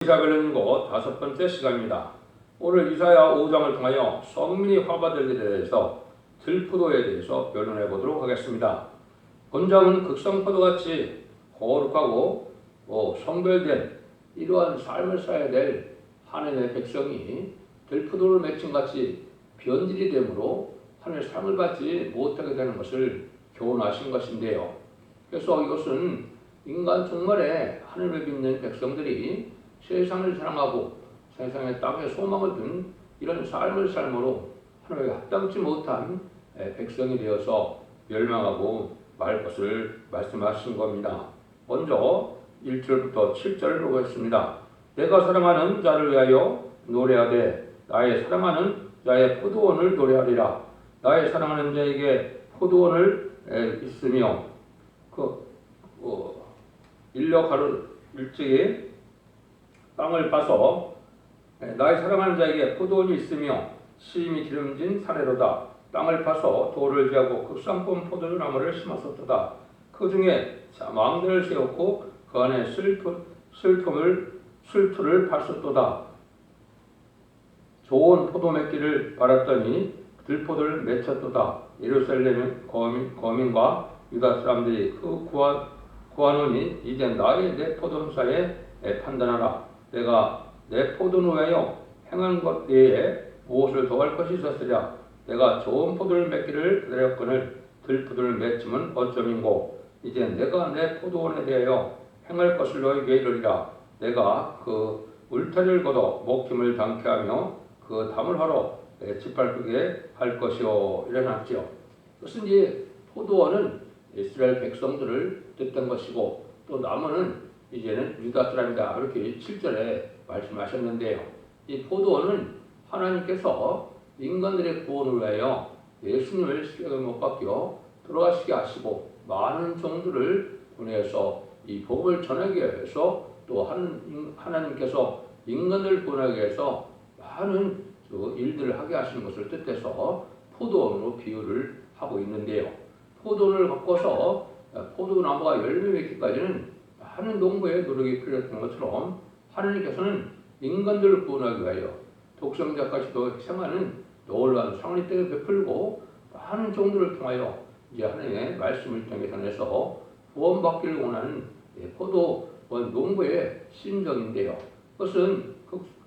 이사벨은고 5번째 시간입니다. 오늘 이사야 5장을 통하여 성민이 화받을 일에 대해서 들포도에 대해서 변론해 보도록 하겠습니다. 본장은 극성포도같이 거룩하고 성별된 이러한 삶을 살아야 될 하나님의 백성이 들포도를 맺힌같이 변질이 되므로 하나님의 상을 받지 못하게 되는 것을 교훈하신 것인데요. 그래서 이것은 인간 종말에 하나님을 믿는 백성들이 세상을 사랑하고 세상의 땅에 소망을 둔 이런 삶을 삶으로 하나님께 합당치 못한 백성이 되어서 멸망하고 말 것을 말씀하신 겁니다. 먼저 1절부터 7절을 보겠습니다. 내가 사랑하는 자를 위하여 노래하되 나의 사랑하는 자의 포도원을 노래하리라. 나의 사랑하는 자에게 포도원을 있으며 인력 하루 일찍이 땅을 파서 나의 사랑하는 자에게 포도원이 있으며 심히 기름진 사내로다. 땅을 파서 돌을 지하고 극상품 포도나무를 심었었도다. 그 중에 망대를 세웠고 그 안에 술투를 팠었도다. 좋은 포도 맺기를 바랐더니 들포도를 맺혔도다. 예루살렘 거민과 유다 사람들이 그 구하노니 이제 나의 내 포도원사에 판단하라. 내가 내 포도는 위하여 행한 것 외에 무엇을 더할 것이 있었으랴. 내가 좋은 포도를 맺기를 기다렸거늘 들포도를 맺으면 어쩌민고. 이제 내가 내 포도원에 대하여 행할 것을 너에게 이르리라. 내가 그 울타리를 걷어 목힘을 당케 하며 그 담을 하러 짓밟게 할 것이요. 일어났지요. 그것은 이제 포도원은 이스라엘 백성들을 뜻한 것이고 또 나무는 이제는 유다 사람이다. 이렇게 7절에 말씀하셨는데요. 이 포도원은 하나님께서 인간들의 구원을 위하여 예수님을 십자가에 못 박혀 돌아가시게 하시고 많은 종들을 보내서 이 복음을 전하기 위해서 또 하나님께서 인간들을 구원하기 위해서 많은 일들을 하게 하시는 것을 뜻해서 포도원으로 비유를 하고 있는데요. 포도원을 바꿔서 포도나무가 열매 맺기까지는 많은 농부의 노력이 필요했던 것처럼 하나님께서는 인간들을 구원하기 위하여 독생자까지도 희생하는 놀라운 상을 때에 베풀고 많은 종들을 통하여 이제 하나님의 말씀을 통해서 구원받기를 원하는 포도원 농부의 심정인데요. 그것은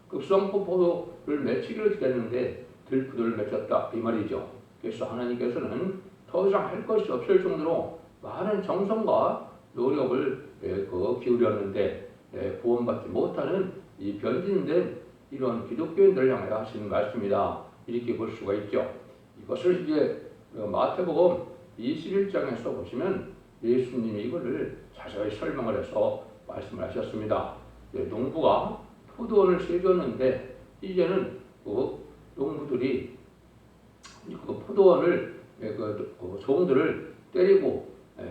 극성포 포도를 맺히기를 기다렸는데 들포도를 맺혔다 이 말이죠. 그래서 하나님께서는 더 이상 할 것이 없을 정도로 많은 정성과 노력을 기울였는데 구원받지 못하는 이 변진된 이런 기독교인들을 향하여 하시는 말씀이다. 이렇게 볼 수가 있죠. 이것을 이제 마태복음 21장에서 보시면 예수님이 이거를 자세히 설명을 해서 말씀을 하셨습니다. 농부가 포도원을 세웠는데 이제는 농부들이 포도원을 종들을 때리고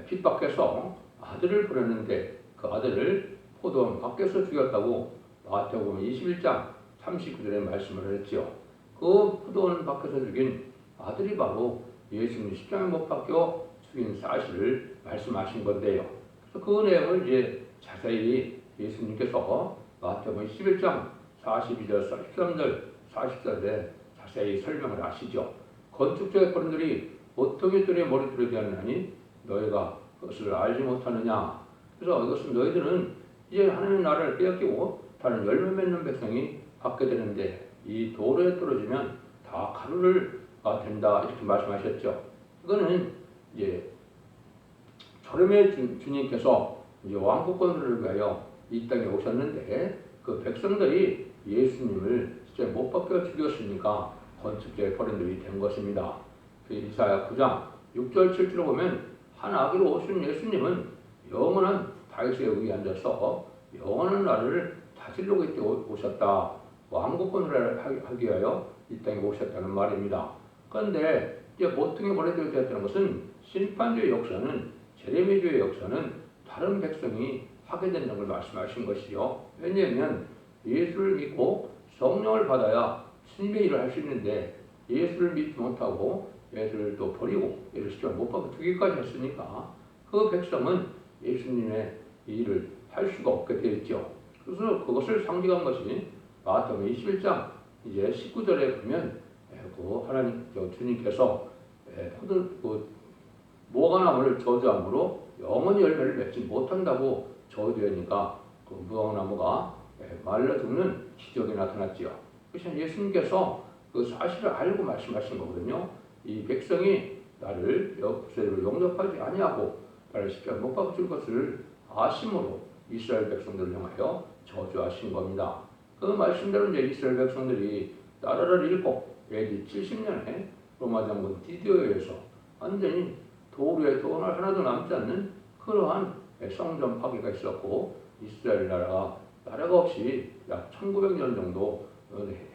핍박해서 아들을 보냈는데 그 아들을 포도원 밖에서 죽였다고 마태복음 21장 39절에 말씀을 했지요. 그 포도원 밖에서 죽인 아들이 바로 예수님 십자가에 못 박혀 죽인 사실을 말씀하신 건데요. 그래서 그 내용을 이제 자세히 예수님께서 마태복음 11장 42절, 43절, 44절에 자세히 설명을 하시죠. 건축자의 거른들이 어떤 이들의 머리들에 대하느니 너희가 그것을 알지 못하느냐. 그래서 이것은 너희들은 이제 하나님의 나라를 빼앗기고 다른 열매 맺는 백성이 받게 되는데 이 도로에 떨어지면 다 가루가 된다 이렇게 말씀하셨죠. 이거는 이제 초림의 주님께서 이제 왕국권을 위하여 이 땅에 오셨는데 그 백성들이 예수님을 진짜 못 박혀 죽였으니까 건축자의 거린들이 된 것입니다. 그 이사야 9장 6절 7절을 보면 한 아기로 오신 예수님은 영원한 다윗의 위에 앉아서 영원한 나라를 다스리려고 이때 오셨다. 왕국권을 하기 위하여 이 땅에 오셨다는 말입니다. 그런데 이제 모퉁이 버려지게 되었다는 것은 심판주의 역사는 제레미주의 역사는 다른 백성이 하게 된다는 걸 말씀하신 것이요. 왜냐하면 예수를 믿고 성령을 받아야 신의 일을 할 수 있는데 예수를 믿지 못하고 예수를 또 버리고 예수를 십자가에 못 박아 죽기까지 했으니까 그 백성은 예수님의 일을 할 수가 없게 되었죠. 그래서 그것을 상징한 것이 마태복음 21장 이제 19절에 보면 그 하나님 주님께서 그 무화과나무를 저주함으로 영원히 열매를 맺지 못한다고 저주되니까 그 무화과나무가 말라 죽는 기적이 나타났지요. 그래서 예수님께서 그 사실을 알고 말씀하신 거거든요. 이 백성이 나를 제대로 영접하지 아니하고 나를 십자가에 못 박아 줄 것을 아심으로 이스라엘 백성들을 향하여 저주하신 겁니다. 그 말씀대로 이제 이스라엘 백성들이 나라를 잃고 AD 70년에 로마 장군 디디오에 의해서 완전히 도리에 돈 하나도 남지 않는 그러한 성전 파괴가 있었고 이스라엘 나라가 없이 약 1900년 정도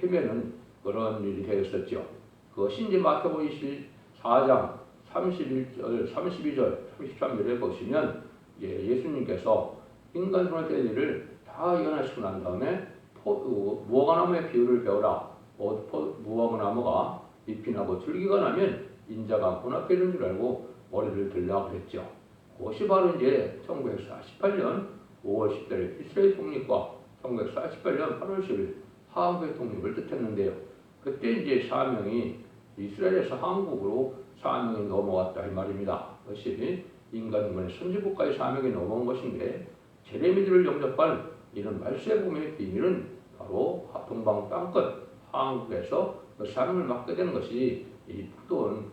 헤매는 그런 일이 되었었죠. 그것이 이제 마태복음 24장 31절, 32절, 33절에 보시면 예수님께서 인간 손의 떼리를 다 연하시고 난 다음에 무화과나무의 비유를 배우라. 무화과나무가 잎이 나고 줄기가 나면 인자가 문 앞에 있는 줄 알고 머리를 들라고 했죠. 그것이 바로 이제 1948년 5월 10일 이스라엘 독립과 1948년 8월 10일 한국의 독립을 뜻했는데요. 그때 이제 사명이 이스라엘에서 한국으로 사명이 넘어왔다 이 말입니다. 그것이 인간군의 선지국가의 사명이 넘어온 것인데 제레미들을 영접한 이런 말세복음의 비밀은 바로 동방 땅끝 한국에서 그 사명을 맡게 되는 것이 이 푸드원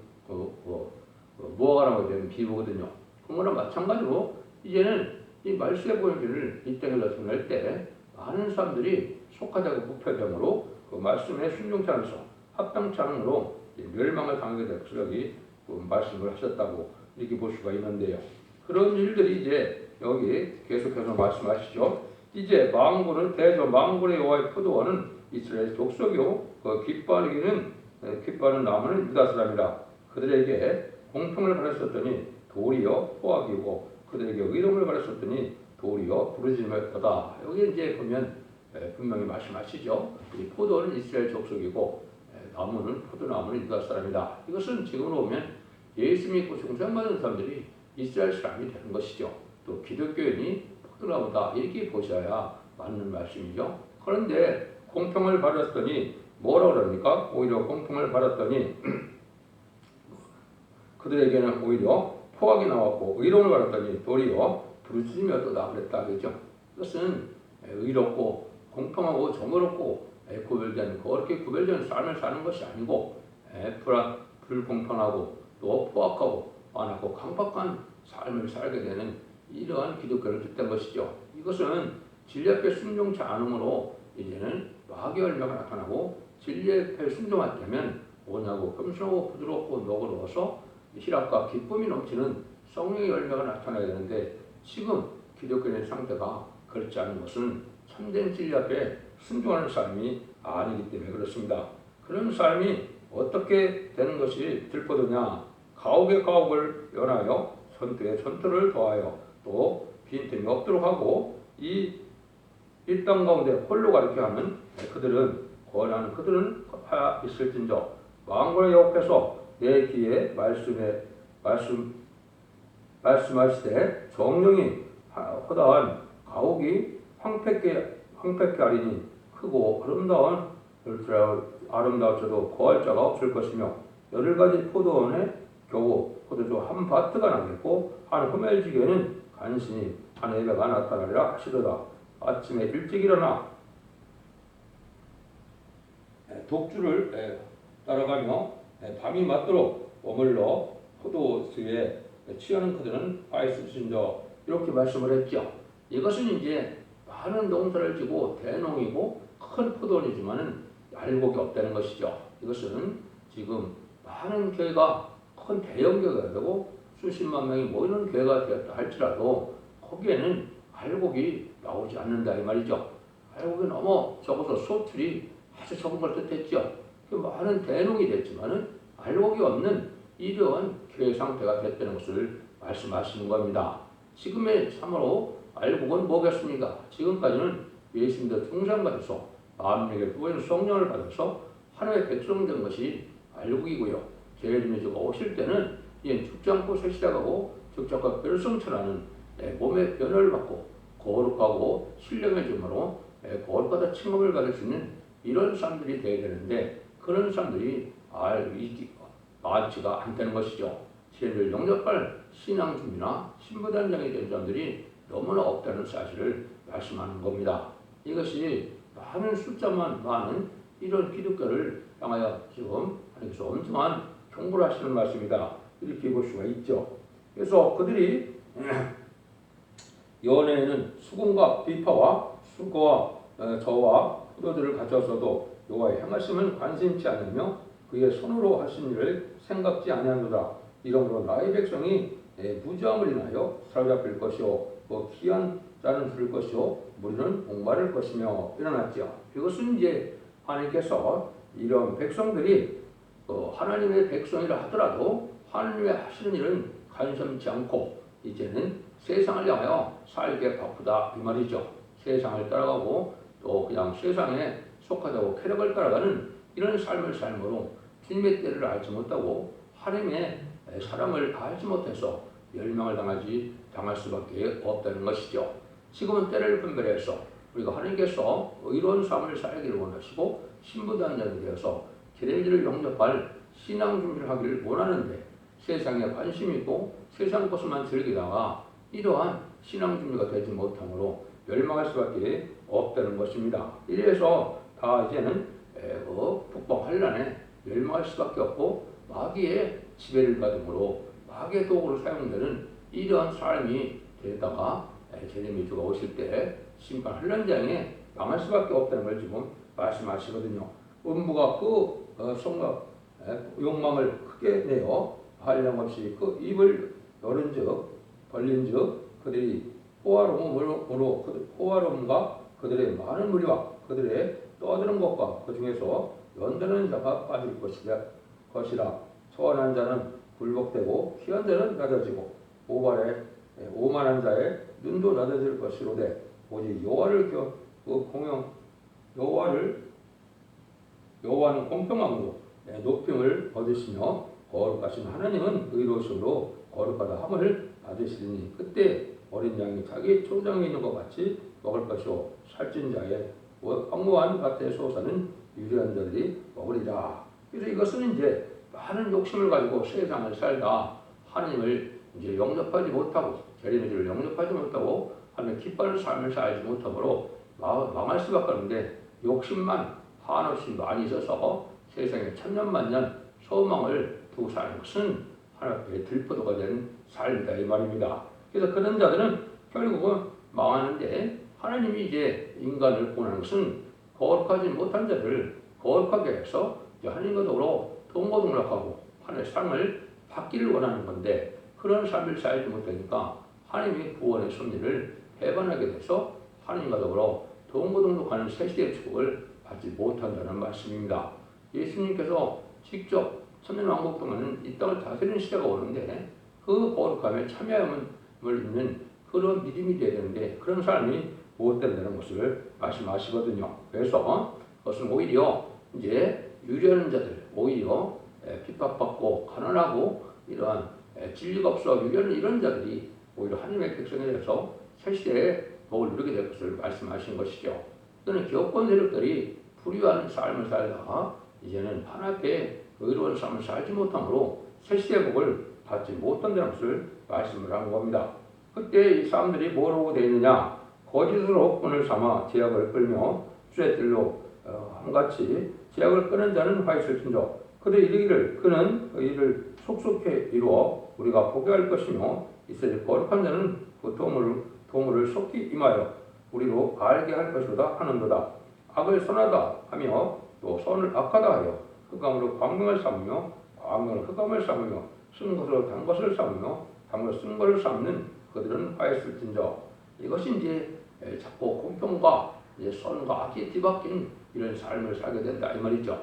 무화과나무에 대한 비유거든요. 그거랑 마찬가지로 이제는 이 말세복음의 비밀을 이 땅에서 전할 때 많은 사람들이 속하자고 목표되므로 그 말씀에 순종치 않아서 합당치 않으므로 멸망을 당하게 될 것을 여기 말씀을 하셨다고 이렇게 볼 수가 있는데요. 그런 일들이 이제 여기 계속해서 말씀하시죠. 이제 망군은 대저 망군의 여호와의 포도원은 이스라엘 족속이요 그 기뻐하는 나무는 유다 사람이라. 그들에게 공평을 가르쳤더니 도리어 포악이고 그들에게 의로움을 가르쳤더니 도리어 부르짖음이었다. 여기 이제 보면 분명히 말씀하시죠. 이 포도는 이스라엘 족속이고 나무는 포도나무는 유다 사람이다. 이것은 지금으로 보면 예수 믿고 중생받은 사람들이 이스라엘 사람이 되는 것이죠. 또 기독교인이 포도나무다 이렇게 보셔야 맞는 말씀이죠. 그런데 공평을 받았더니 뭐라고 그럽니까? 오히려 공평을 받았더니 그들에게는 오히려 포악이 나왔고 의로움을 받았더니 도리어 부르짖음이었다 그랬다 그죠. 이것은 의롭고 공평하고 정의롭고 그렇게 구별된 삶을 사는 것이 아니고 불공평하고 또 포악하고 완악하고 강박한 삶을 살게 되는 이러한 기독교를 뜻된 것이죠. 이것은 진리 앞에 순종치 않음으로 이제는 마귀 열매가 나타나고 진리 앞에 순종하면 오냐고 겸손하고 부드럽고 너그러워서 희락과 기쁨이 넘치는 성령의 열매가 나타나야 되는데 지금 기독교인의 상태가 그렇지 않은 것은 참된 진리 앞에 순종하는 삶이 아니기 때문에 그렇습니다. 그런 삶이 어떻게 되는 것이 들포도냐? 가옥에 가옥을 연하여 선투에 선투를 더하여 또 빈틈이 없도록 하고 이 땅 가운데 홀로 가르쳐 하는 그들은 권하는 그들은 하야 있을진저 망군의 옆에서 내 귀에 말씀하시되 정령이 허다한 가옥이 황폐케 하리니 크고 아름다울지라도 거할 자가 없을 것이며 8가지 포도원에 겨우 포도주 한 바트가 나겠고 한 호멜지게는 간신히 한 예배가 나타나리라 하시도다. 아침에 일찍 일어나 독주를 따라가며 밤이 맞도록 머물러 포도주에 취하는 그들은 바이스신저 이렇게 말씀을 했죠. 이것은 이제 많은 농사를 지고 대농이고 큰 포도원이지만은 알곡이 없다는 것이죠. 이것은 지금 많은 교회가 큰 대형 교회가 되고 수십만 명이 모이는 교회가 되었다 할지라도 거기에는 알곡이 나오지 않는다 이 말이죠. 알곡이 너무 적어서 수업틀이 아주 적은 걸 뜻했죠. 많은 대농이 됐지만은 알곡이 없는 이러한 교회 상태가 됐다는 것을 말씀하시는 겁니다. 지금의 참으로 알곡은 뭐겠습니까? 지금까지는 예수님도 충성받아서 마음에게 부어진 성령을 받아서 하나님의 백성 된 것이 알곡이고요. 제일님이 오실 때는 이제 죽지 않고 새 시작하고 죽지 않고 별성천하는 몸의 변화를 받고 거룩하고 신령의 점으로 거룩하다 칭함을 받을 수 있는 이런 사람들이 되어야 되는데 그런 사람들이 많지가 않다는 것이죠. 죄를 용납할 신앙 준비나 신부단장이 된 사람들이 너무나 없다는 사실을 말씀하는 겁니다. 이것이 많은 숫자만 많은 이런 기독교를 향하여 지금 하나님께서 엄청난 경고를 하시는 말씀이다. 이렇게 볼 수가 있죠. 그래서 그들이 연애에는 수금과 비파와 수고와 저와 포도들을 가져서도 여호와의 행하심은 관심치 않으며 그의 손으로 하신 일을 생각지 아니하노라. 이러므로 나의 백성이 무지함을 인하여 사로잡힐 것이요 귀한 자는 들을 것이요 무리는 목마를 것이며 일어났죠. 이것은 이제 하나님께서 이런 백성들이 하나님의 백성이라 하더라도 하나님의 하시는 일은 관심치 않고 이제는 세상을 향하여 살게 바쁘다 이 말이죠. 세상을 따라가고 또 그냥 세상에 속하자고 쾌락을 따라가는 이런 삶을 삶으로 주님의 때를 알지 못하고 하나님의 사랑을 알지 못해서 멸망을 당할 수밖에 없다는 것이죠. 지금은 때를 분별해서 우리가 하나님께서 의로운 삶을 살기를 원하시고 신부단장이 되어서 계례를 영접할 신앙 준비를 하기를 원하는데 세상에 관심이 있고 세상 것만 즐기다가 이러한 신앙 준비가 되지 못함으로 멸망할 수밖에 없다는 것입니다. 이래서 다 이제는 북방 환란에 멸망할 수밖에 없고 마귀의 지배를 받음으로 마귀의 도구로 사용되는 이러한 삶이 되다가 제레미야 주가 오실 때 심판 환란장에 망할 수밖에 없다는 걸 지금 말씀하시거든요. 음부가 성막 욕망을 크게 내어 한량없이 그 입을 벌린즉 그들이 호화로움과 그들의 많은 무리와 그들의 떠드는 것과 그 중에서 연드는 자가 빠질 것이라. 초안한 자는 굴복되고 희한 자는 낮아지고 오만한 자의 눈도 낮아질 것이로되 오직 여호와는 공평함으로 높임을 얻으시며 거룩하신 하나님은 의로우심으로 거룩하다 함을 받으시리니 그때 어린 양이 자기 초장에 있는 것 같이 먹을 것이요 살찐 자의 황무한 밭에 솟아는 유리한 자들이 먹으리라. 그래서 이것은 이제 많은 욕심을 가지고 세상을 살다 하나님을 이제 영접하지 못하고 제레미야를 영접하지 못하고 하나님의 기뻐하는 삶을 살지 못하므로 망할 수밖에 없는데 욕심만 한없이 많이 있어서 세상에 천년만년 소망을 두고 사는 것은 하나님의 들포도가 된 삶이다 이 말입니다. 그래서 그런 자들은 결국은 망하는데 하나님이 이제 인간을 구원하는 것은 거룩하지 못한 자를 거룩하게 해서 하나님과 더불어 동거동락하고 하나님의 삶을 받기를 원하는 건데 그런 삶을 살지 못하니까 하나님이 구원의 섭리를 배반하게 돼서 하나님과 더불어 동거동락하는 새 시대의 축복을 받지 못한다는 말씀입니다. 예수님께서 직접 천년왕국 동안은 이 땅을 다스리는 시대가 오는데 그 거룩함에 참여함을 있는 그런 믿음이 되어야 되는데 그런 사람이 못 된다는 것을 말씀하시거든요. 그래서 그것은 오히려 이제 유리하는 자들, 오히려 핍박받고 가난하고 이러한 진리가 없어 유리하는 이런 자들이 오히려 하나님의 백성에 대해서 새 시대에 복을 누리게 될 것을 말씀하신 것이죠. 또는 기업권 세력들이 불의한 삶을 살다가 이제는 하나님의 의로운 삶을 살지 못함으로 새 시대의 복을 받지 못한다는 것을 말씀을 한 겁니다. 그때 이 사람들이 뭐라고 되어 있느냐? 거짓으로 끈을 삼아 제약을 끌며 쇠들로 함같이 제약을 끄는 자는 화 있을진저 그들이 이르기를 그는 그 일을 속속해 이루어 우리가 포기할 것이며 이스라엘 거룩한 자는 그 도물을 속히 임하여 우리로 알게 할 것이로다 하는도다. 악을 선하다 하며 또 선을 악하다 하여 흑암으로 광명을 삼으며 광명을 흑암을 삼으며 쓴 것으로 단 것을 삼으며 단 것을 쓴 것을 삼는 그들은 화했을진저. 이것이 이제 자꾸 공평과 이제 선과 악이 뒤바뀐 이런 삶을 살게 된다 이 말이죠.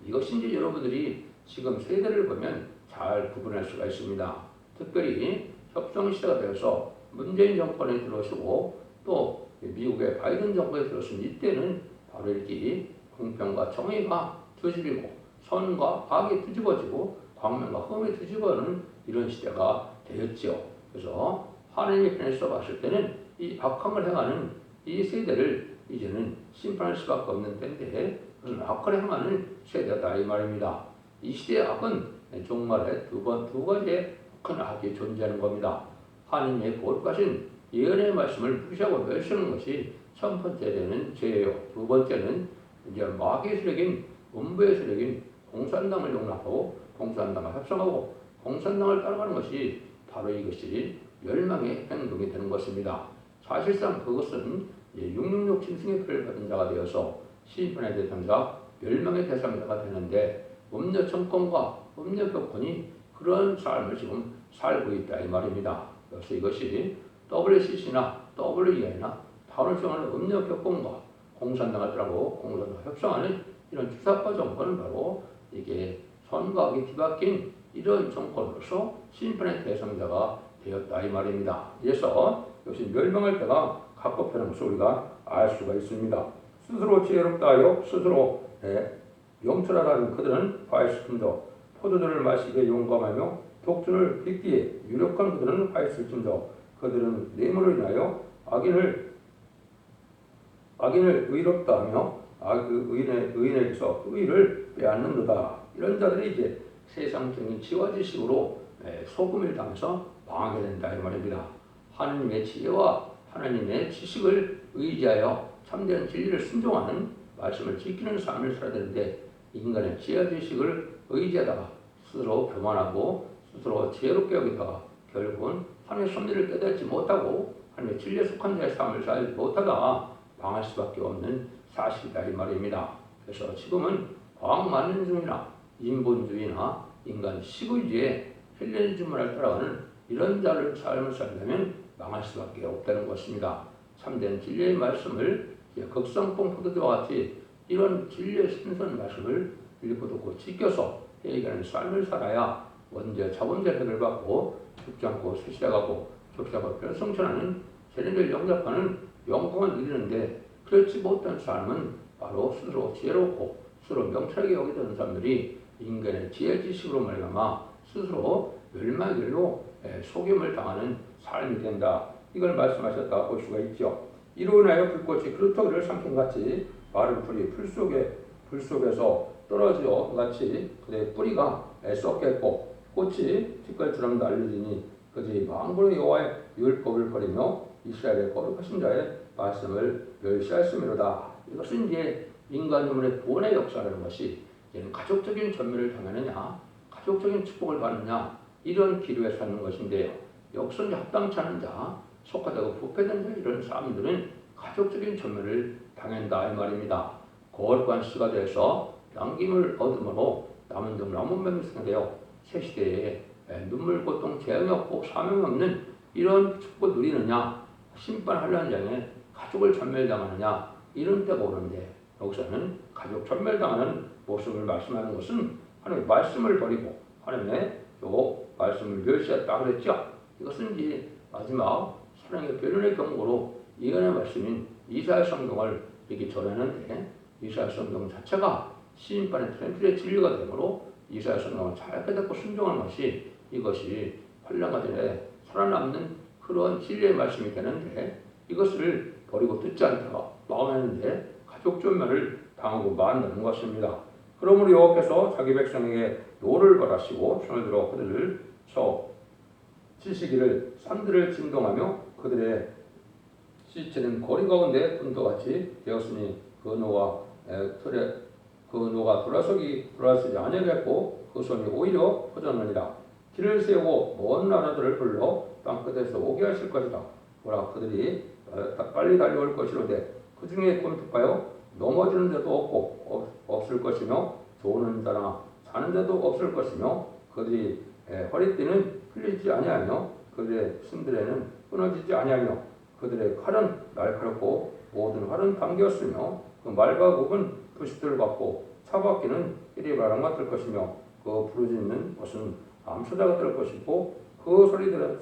이것이 이제 여러분들이 지금 세대를 보면 잘 구분할 수가 있습니다. 특별히 협상 시대가 되어서 문재인 정권에 들어오시고 또 미국의 바이든 정권에 들어오신 이때는 바로 이렇게 공평과 정의가 뒤집히고 선과 악이 뒤집어지고 광명과 흠이 뒤집어지는 이런 시대가 되었죠. 그래서 하나님의 편에서 봤을 때는 이 악함을 행하는 이 세대를 이제는 심판할 수밖에 없는 때인데 그런 악을 행하는 세대다 이 말입니다. 이 시대의 악은 종말에 두 가지의 큰 악이 존재하는 겁니다. 하나님의 거룩하신 예언의 말씀을 무시하고 멸시하는 것이 첫 번째는 죄예요. 두 번째는 이제 마귀의 세력인 음부의 세력인 공산당을 용납하고 공산당을 협상하고 공산당을 따라가는 것이 바로 이것이 멸망의 행동이 되는 것입니다. 사실상 그것은 666 짐승의 표를 받은 자가 되어서 심판의 대상자, 멸망의 대상자가 되는데 음녀 정권과 음녀 교권이 그런 삶을 지금 살고 있다 이 말입니다. 그래서 이것이 WCC나 WEI나 다운을 정하는 음녀 교권과 공산당을 따라고 공산당과 협상하는 이런 주사파 정권은 바로 이게 선과 악이 뒤바뀐 이런 정권으로서 심판의 대상자가 되었다 이 말입니다. 그래서 역시 멸망할 때가 가깝다는 것을 우리가 알 수가 있습니다. 스스로 지혜롭다 하여 스스로 명철하다는 그들은 화했을진저 포도주를 마시기에 용감하며 독주를 빚기에 유력한 그들은 화했을진저 그들은 뇌물로 인하여 악인을 의롭다 하며 의인에게서 의를 빼앗는도다. 이런 자들이 이제 세상적인 지와 지식으로 소금을 당해서 망하게 된다 이 말입니다. 하나님의 지혜와 하나님의 지식을 의지하여 참된 진리를 순종하는 말씀을 지키는 삶을 살아야 되는데 인간의 지혜와 지식을 의지하다가 스스로 교만하고 스스로 지혜롭게 여기다가 결국은 하나님의 섭리를 깨닫지 못하고 하나님의 진리에 속한 자의 삶을 살지 못하다가 망할 수밖에 없는 사실이다 이 말입니다. 그래서 지금은 과학만능주의나 인본주의나 인간 시구주의에 헬레니즘을 따라가는 이런 자를 삶을 살려면 망할 수밖에 없다는 것입니다. 참된 진리의 말씀을 극성봉 포도주와 같이 이런 진리의 신선 말씀을 읽고 듣고 지켜서 해결하는 삶을 살아야 원죄 자본죄 해결받고 죽지 않고 세시다가고 죽지 않고 별성천하는 세례를 영접하는 영광을 누리는데 그렇지 못한 삶은 바로 스스로 지혜롭고 스스로 명철하게 여기던 사람들이 인간의 지혜 지식으로 말미암아 스스로 멸망의 길로 속임을 당하는 삶이 된다. 이걸 말씀하셨다 볼 수가 있죠. 이로 인하여 불꽃이 그루터기를 삼킨같이 마른 풀이 불 속에서 떨어져 같이 그의 뿌리가 썩겠고 꽃이 티끌처럼 날리지니 그들이 망군의 여호와의 율법을 버리며 이스라엘의 거룩하신 자의 말씀을 멸시하였음이로다. 이것은 이제 인간의 본의 역사라는 것이 이제는 가족적인 전멸을 당하느냐 가족적인 축복을 받느냐 이런 기류에 사는 것인데요. 역선이 합당치 않은 자, 속하다고 부패된 자 이런 사람들은 가족적인 전멸을 당한다 이 말입니다. 거룩한 씨가 되어서 남김을 얻음으로 남은 종 남은명이 생되어 새 시대에 눈물 고통 재앙이 없고 사명이 없는 이런 축복을 누리느냐 심판하려는 장에 가족을 전멸당하느냐 이런 때가 오는데 여기서는 가족 전멸당하는 모습을 말씀하는 것은 하나님의 말씀을 버리고 하나님의 말씀을 멸시했다 그랬죠. 이것은 이제 마지막 사랑의 변론의 경고로 예언의 말씀인 이사야 성경을 이렇게 전하는데 이사야 성경 자체가 심판의 트렌트의 진리가 되므로 이사야 성경을 잘 깨닫고 순종하는 것이 이것이 환란과 전에 살아남는 그런 진리의 말씀이 되는데 이것을 버리고 듣지 않다가 마음했는데 가족 전멸을 당하고 만다는 것입니다. 그러므로 여호와께서 자기 백성에게 노를 벌하시고 손을 들어 그들을 쳐 치시기를 산들을 진동하며 그들의 시체는 거리 가운데 분도같이 되었으니 그 노가 돌아서지 아니하겠고 그 손이 오히려 퍼졌느니라. 길을 세우고 먼 나라들을 불러 땅끝에서 오게 하실 것이다. 보라 그들이 빨리 달려올 것이로되 그 중에 곤투하여 넘어지는 데도 없을 것이며 조는 자나 자는 데도 없을 것이며 그들이 허리띠는 풀리지 아니하며 그들의 신들에는 끊어지지 아니하며 그들의 칼은 날카롭고 모든 활은 당겼으며 그 말과 곡은 부싯돌 같고 차바퀴는 히리바람 같을 것이며 그 부르짖는 것은 암소자 같을 것이고 그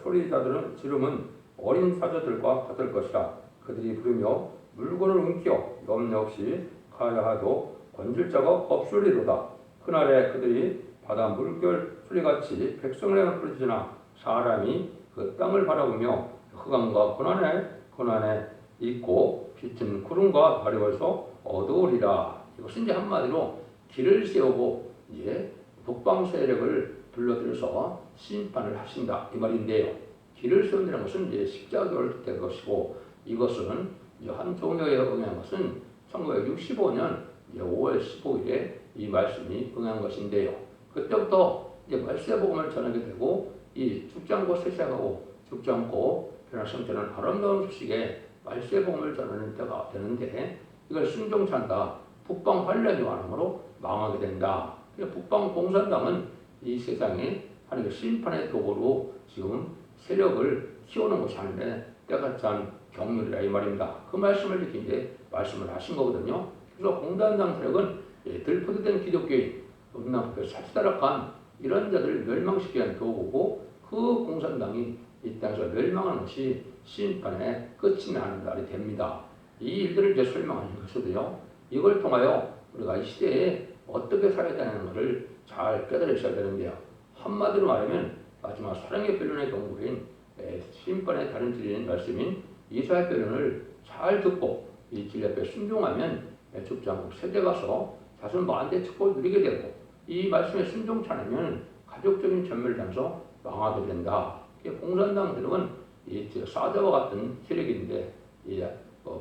소리자들은 지름은 어린 사자들과 같을 것이라. 그들이 부르며 물건을 움켜 염려 없이 가야 하도 건질 자가 없으리로다. 그날에 그들이 바다 물결 소리같이 백성을 향해 부르짖으나 사람이 그 땅을 바라보며 흑암과 고난의 고난에 있고 빛은 구름과 가려워서 어두우리라. 이것은 이제 한마디로 길을 세우고 이제 북방 세력을 불러들여서 심판을 하신다 이 말인데요. 길을 세운다는 것은 이제 십자가를 뜻할 것이고, 이것은 이제 한종혁에 응한 것은 1965년 5월 15일에 이 말씀이 응한 것인데요. 그때부터 이제 말세복음을 전하게 되고, 이 죽지 않고 쇠퇴하고 죽지 않고 변화성전은 아름다운 소식에 말세복음을 전하는 때가 되는데, 이걸 순종찬다 북방 환란이 완함으로 망하게 된다. 북방 공산당은 이 세상에 하나님의 심판의 도구로 지금 세력을 키우는 것이 아닌데 때가 찬 경륜이라 이 말입니다. 그 말씀을 이렇게 이제 말씀을 하신 거거든요. 그래서 공산당 세력은 들포도된 기독교인, 음란법에 살사락한 이런 자들을 멸망시키기 위한 도구고, 그 공산당이 이 땅에서 멸망하는 것이 심판의 끝이 나는 날이 됩니다. 이 일들을 이제 설명하는 것이고요. 이걸 통하여 우리가 이 시대에 어떻게 살아야 되는 것을 잘 깨달으셔야 되는데요. 한마디로 말하면 마지막 사랑의 변론의 경우인 심판의 다른 진리인 말씀인 이사야 변론을 잘 듣고 이 진리 앞에 순종하면 죽지 않고 세대 가서 자손 만대 축복을 누리게 되고, 이 말씀에 순종치 않으면 가족적인 전멸을 당해서 망하게 된다. 공산당 세력은 이 사자와 같은 세력인데,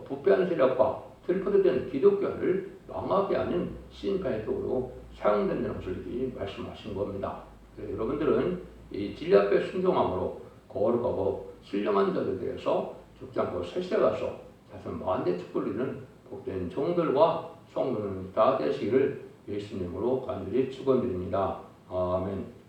부패한 세력과 들포도된 기독교를 망하게 하는 심판의 도구로 사용된다는 것을 말씀하신 겁니다. 여러분들은 이 진리 앞에 순종함으로 거룩하고 신령한 자들에 대해서 죽지 않고 셋째 가서 자손 만대 축복을 누리는 복된 종들과 성도는 다 되시기를 예수님으로 간절히 축원드립니다. 아멘.